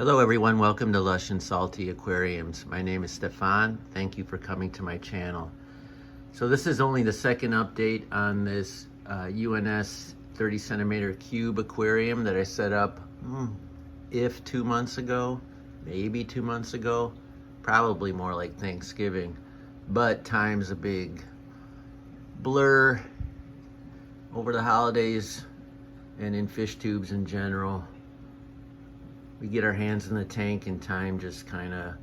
Hello everyone, welcome to Lush and Salty Aquariums. My name is Stefan. Thank you for coming to my channel. So this is only the second update on this UNS 30 centimeter cube aquarium that I set up if 2 months ago, maybe 2 months ago, probably more like Thanksgiving, but time's a big blur over the holidays and in fish tubes in general. We get our hands in the tank and time just kind of,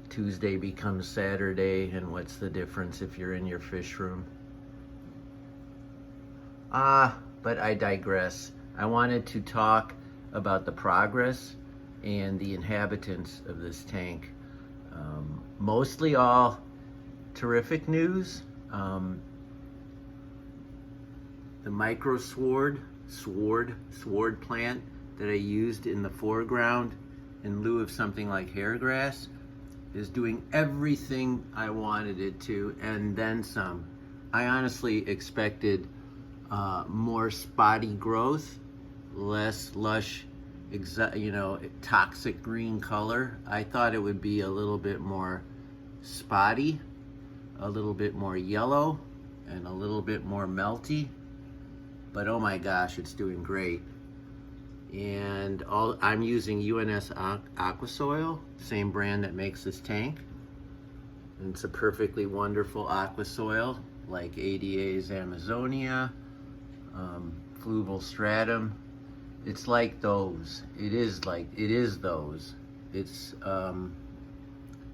Tuesday becomes Saturday, and what's the difference if you're in your fish room? But I digress. I wanted to talk about the progress and the inhabitants of this tank. Mostly all terrific news. The micro sword plant that I used in the foreground in lieu of something like hair grass is doing everything I wanted it to and then some. I honestly expected more spotty growth, less lush, toxic green color. I thought it would be a little bit more spotty, a little bit more yellow, and a little bit more melty. But oh my gosh, it's doing great. And I'm using UNS Aquasoil, same brand that makes this tank. And it's a perfectly wonderful aqua soil like ADA's Amazonia, Fluval Stratum. It's like those. It is those. It's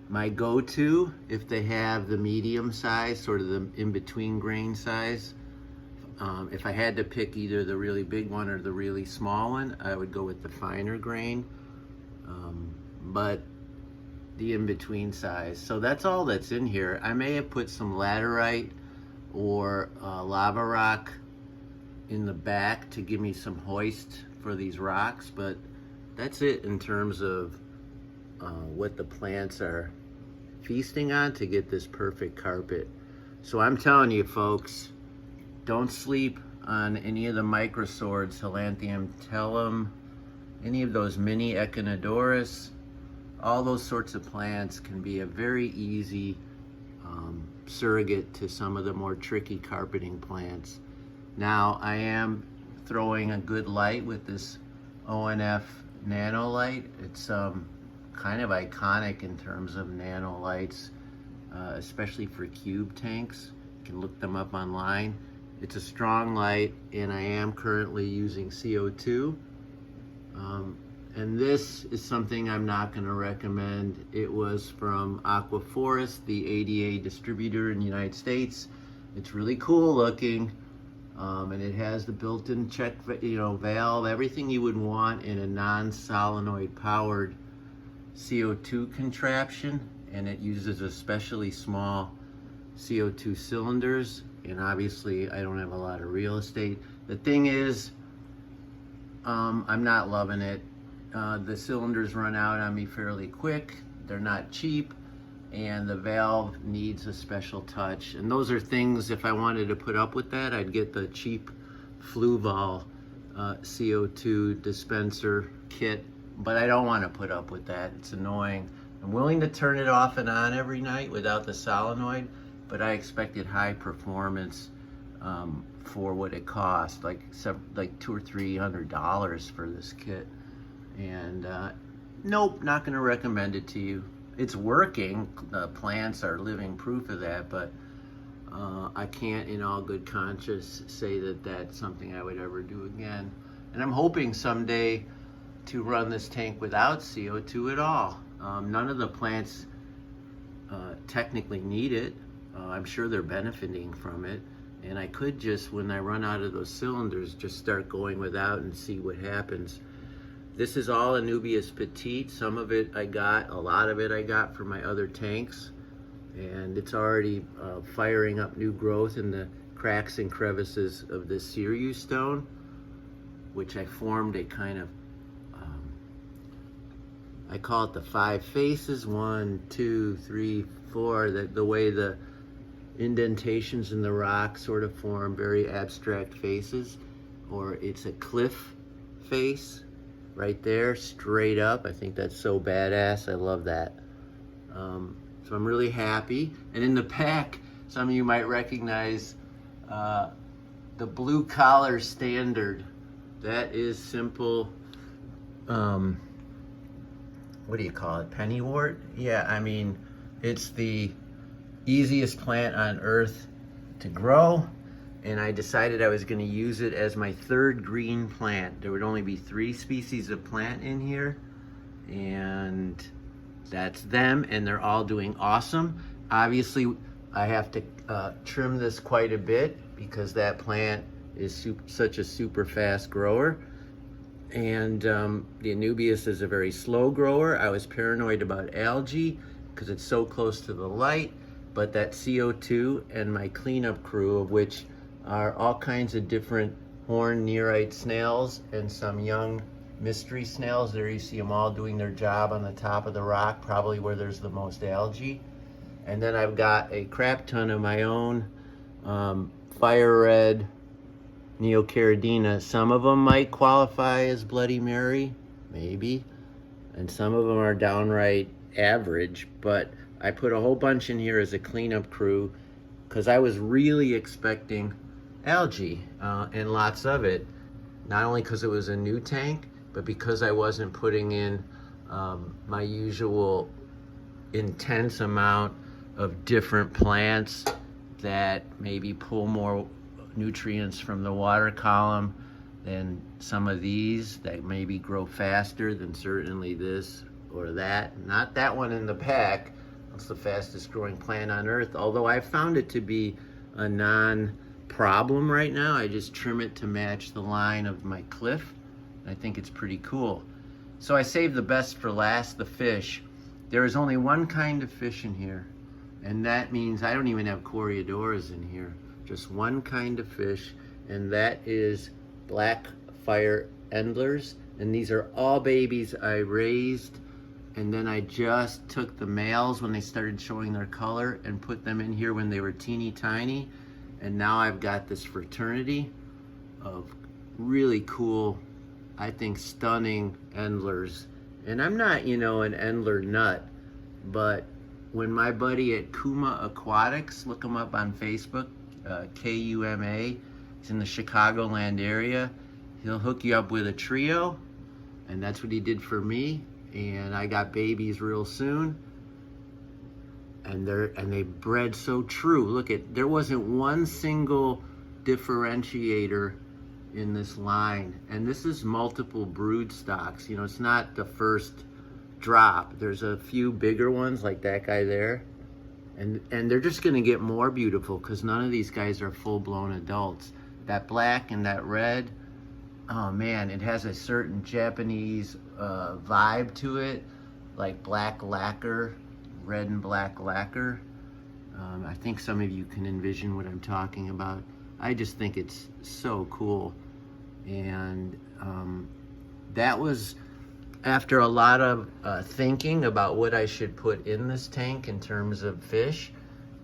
my go-to if they have the medium size, sort of the in-between grain size. If I had to pick either the really big one or the really small one, I would go with the finer grain, but the in-between size. So that's all that's in here. I may have put some laterite or lava rock in the back to give me some hoist for these rocks, but that's it in terms of what the plants are feasting on to get this perfect carpet. So I'm telling you folks, don't sleep on any of the microswords, Helanthrium telum, any of those mini Echinodorus. All those sorts of plants can be a very easy surrogate to some of the more tricky carpeting plants. Now, I am throwing a good light with this ONF nano light. It's kind of iconic in terms of nano lights, especially for cube tanks. You can look them up online. It's a strong light, and I am currently using CO2. And this is something I'm not going to recommend. It was from Aquaforest, the ADA distributor in the United States. It's really cool looking, and it has the built-in check, valve, everything you would want in a non-solenoid powered CO2 contraption, and it uses especially small CO2 cylinders. And obviously I don't have a lot of real estate. The thing is, I'm not loving it. The cylinders run out on me fairly quick. They're not cheap, and the valve needs a special touch. And those are things, if I wanted to put up with that, I'd get the cheap Fluval CO2 dispenser kit, but I don't want to put up with that. It's annoying. I'm willing to turn it off and on every night without the solenoid, but I expected high performance for what it cost, like $200 or $300 for this kit. And nope, not going to recommend it to you. It's working. The plants are living proof of that, but I can't in all good conscience say that that's something I would ever do again. And I'm hoping someday to run this tank without CO2 at all. None of the plants technically need it. I'm sure they're benefiting from it, and I could just, when I run out of those cylinders, just start going without and see what happens. This is all Anubias Petite. Some of it I got, a lot of it I got from my other tanks, and it's already firing up new growth in the cracks and crevices of this Sirius stone, which I formed a kind of, I call it the 5 faces, 1, 2, 3, 4, the way the indentations in the rock sort of form very abstract faces, or it's a cliff face. right there, straight up. I think that's so badass. I love that. So I'm really happy. And in the pack, some of you might recognize the blue collar standard. That is simple, what do you call it, pennywort? Yeah, I mean, it's the easiest plant on earth to grow, and I decided I was going to use it as my third green plant. There would only be 3 species of plant in here, and that's them, and they're all doing awesome. Obviously, I have to trim this quite a bit because that plant is such a super fast grower. And the Anubias is a very slow grower. I was paranoid about algae because it's so close to the light, but that CO2 and my cleanup crew, of which are all kinds of different horned nearite snails and some young mystery snails. There you see them all doing their job on the top of the rock, probably where there's the most algae. And then I've got a crap ton of my own fire red Neocaridina. Some of them might qualify as Bloody Mary, maybe, and some of them are downright average, but I put a whole bunch in here as a cleanup crew because I was really expecting algae and lots of it, not only because it was a new tank, but because I wasn't putting in my usual intense amount of different plants that maybe pull more nutrients from the water column than some of these that maybe grow faster than certainly this or that. Not that one in the pack. It's the fastest growing plant on earth, although I found it to be a non-problem right now. I just trim it to match the line of my cliff. I think it's pretty cool. So I saved the best for last, the fish. There is only one kind of fish in here, and that means I don't even have Coriodoras in here. Just one kind of fish, and that is Black Fire Endlers. And these are all babies I raised, and then I just took the males when they started showing their color and put them in here when they were teeny tiny. And now I've got this fraternity of really cool, I think stunning Endlers. And I'm not, you know, an Endler nut, but when my buddy at Kuma Aquatics, look him up on Facebook, K-U-M-A, he's in the Chicagoland area, he'll hook you up with a trio, and that's what he did for me. And I got babies real soon, and they bred so true. Look at, there wasn't one single differentiator in this line, and this is multiple brood stocks. You know, it's not the first drop. There's a few bigger ones like that guy there, and they're just gonna get more beautiful because none of these guys are full-blown adults. That black and that red, oh man, it has a certain Japanese vibe to it, like black lacquer, red and black lacquer. I think some of you can envision what I'm talking about. I just think it's so cool. And that was after a lot of thinking about what I should put in this tank in terms of fish,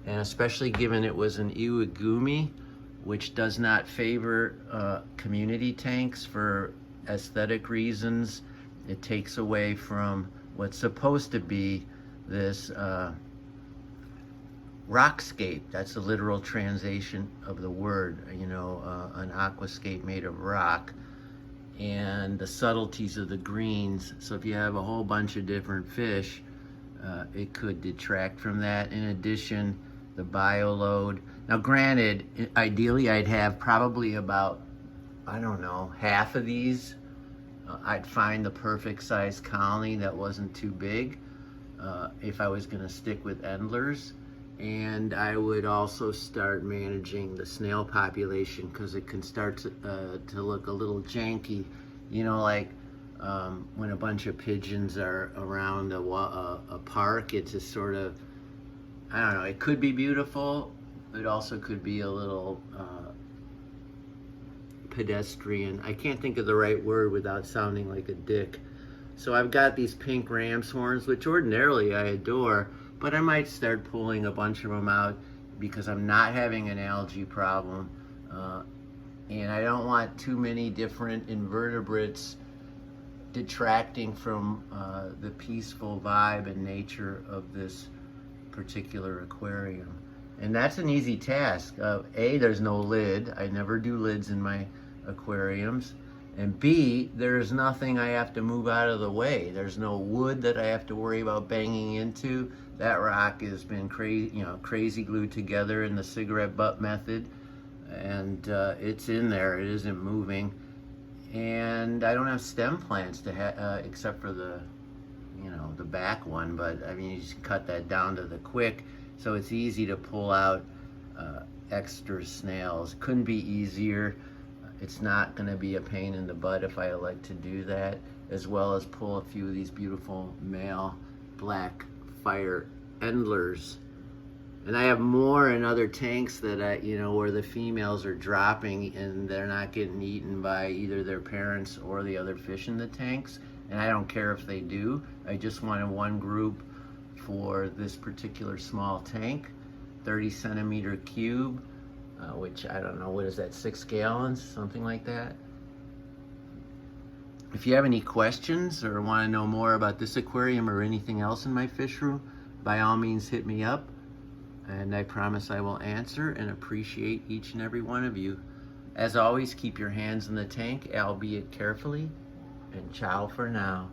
and especially given it was an Iwagumi, which does not favor community tanks for aesthetic reasons. It takes away from what's supposed to be this rockscape. That's the literal translation of the word, you know, an aquascape made of rock, and the subtleties of the greens. So if you have a whole bunch of different fish, it could detract from that. In addition, the bioload. Now granted, ideally I'd have probably about, I don't know, half of these. I'd find the perfect size colony that wasn't too big if I was gonna stick with Endlers. And I would also start managing the snail population because it can start to look a little janky, you know, like when a bunch of pigeons are around a park. It's just sort of, I don't know, it could be beautiful. It also could be a little pedestrian. I can't think of the right word without sounding like a dick. So I've got these pink ram's horns, which ordinarily I adore, but I might start pulling a bunch of them out because I'm not having an algae problem. And I don't want too many different invertebrates detracting from the peaceful vibe and nature of this particular aquarium. And that's an easy task. A, there's no lid. I never do lids in my aquariums. And B, there's nothing I have to move out of the way. There's no wood that I have to worry about banging into. That rock has been crazy glued together in the cigarette butt method, and it's in there. It isn't moving. And I don't have stem plants to except for the back one, but I mean, you just cut that down to the quick, so it's easy to pull out extra snails. Couldn't be easier. It's not going to be a pain in the butt if I elect to do that, as well as pull a few of these beautiful male Black Fire Endlers. And I have more in other tanks that where the females are dropping and they're not getting eaten by either their parents or the other fish in the tanks. And I don't care if they do. I just wanted one group for this particular small tank, 30 centimeter cube, which I don't know, what is that, 6 gallons, something like that. If you have any questions or want to know more about this aquarium or anything else in my fish room, by all means hit me up, and I promise I will answer and appreciate each and every one of you. As always, keep your hands in the tank, albeit carefully, and ciao for now.